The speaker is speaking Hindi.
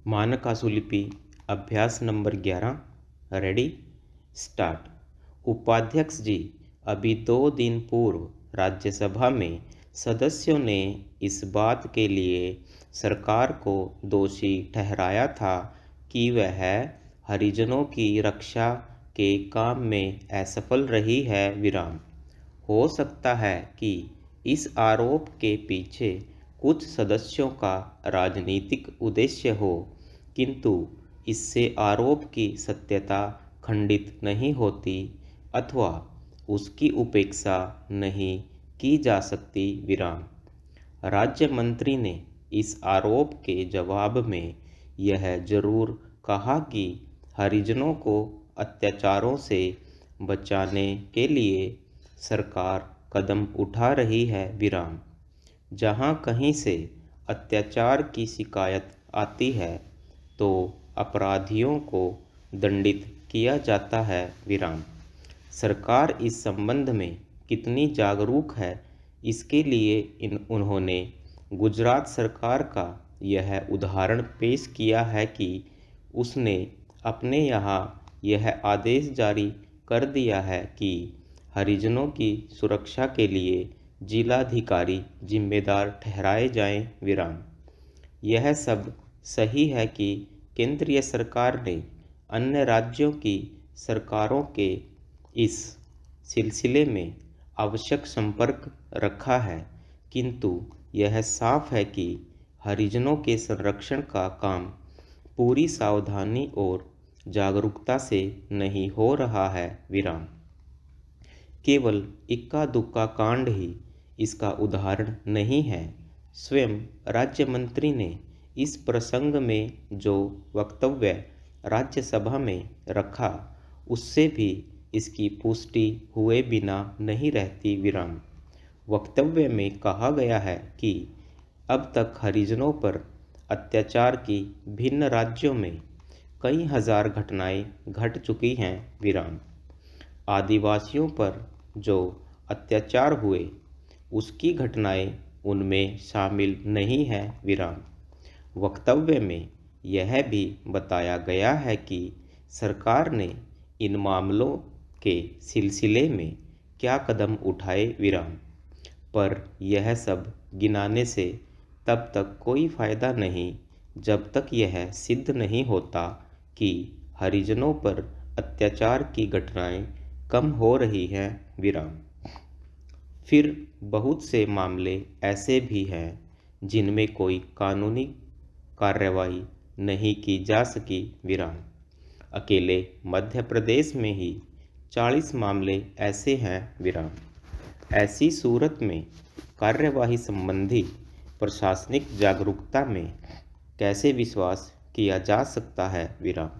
मानक आशुलिपि अभ्यास नंबर 11। Ready start. उपाध्यक्ष जी, अभी 2 दिन पूर्व राज्यसभा में सदस्यों ने इस बात के लिए सरकार को दोषी ठहराया था कि वह हरिजनों की रक्षा के काम में असफल रही है। विराम। हो सकता है कि इस आरोप के पीछे कुछ सदस्यों का राजनीतिक उद्देश्य हो, किंतु इससे आरोप की सत्यता खंडित नहीं होती अथवा उसकी उपेक्षा नहीं की जा सकती। विराम। राज्य मंत्री ने इस आरोप के जवाब में यह जरूर कहा कि हरिजनों को अत्याचारों से बचाने के लिए सरकार कदम उठा रही है। विराम। जहां कहीं से अत्याचार की शिकायत आती है तो अपराधियों को दंडित किया जाता है। विराम। सरकार इस संबंध में कितनी जागरूक है, इसके लिए उन्होंने गुजरात सरकार का यह उदाहरण पेश किया है कि उसने अपने यहाँ यह आदेश जारी कर दिया है कि हरिजनों की सुरक्षा के लिए जिलाधिकारी जिम्मेदार ठहराए जाएं। विराम। यह सब सही है कि केंद्रीय सरकार ने अन्य राज्यों की सरकारों के इस सिलसिले में आवश्यक संपर्क रखा है, किंतु यह साफ है कि हरिजनों के संरक्षण का काम पूरी सावधानी और जागरूकता से नहीं हो रहा है। विराम। केवल इक्का दुक्का कांड ही इसका उदाहरण नहीं है। स्वयं राज्य मंत्री ने इस प्रसंग में जो वक्तव्य राज्यसभा में रखा, उससे भी इसकी पुष्टि हुए बिना नहीं रहती। विराम। वक्तव्य में कहा गया है कि अब तक हरिजनों पर अत्याचार की भिन्न राज्यों में कई हजार घटनाएं घट चुकी हैं। विराम। आदिवासियों पर जो अत्याचार हुए उसकी घटनाएं उनमें शामिल नहीं है। विराम। वक्तव्य में यह भी बताया गया है कि सरकार ने इन मामलों के सिलसिले में क्या कदम उठाए। विराम। पर यह सब गिनाने से तब तक कोई फायदा नहीं जब तक यह सिद्ध नहीं होता कि हरिजनों पर अत्याचार की घटनाएं कम हो रही हैं। विराम। फिर बहुत से मामले ऐसे भी हैं जिनमें कोई कानूनी कार्रवाई नहीं की जा सकी। विराम। अकेले मध्य प्रदेश में ही 40 मामले ऐसे हैं। विराम। ऐसी सूरत में कार्यवाही संबंधी प्रशासनिक जागरूकता में कैसे विश्वास किया जा सकता है। विराम।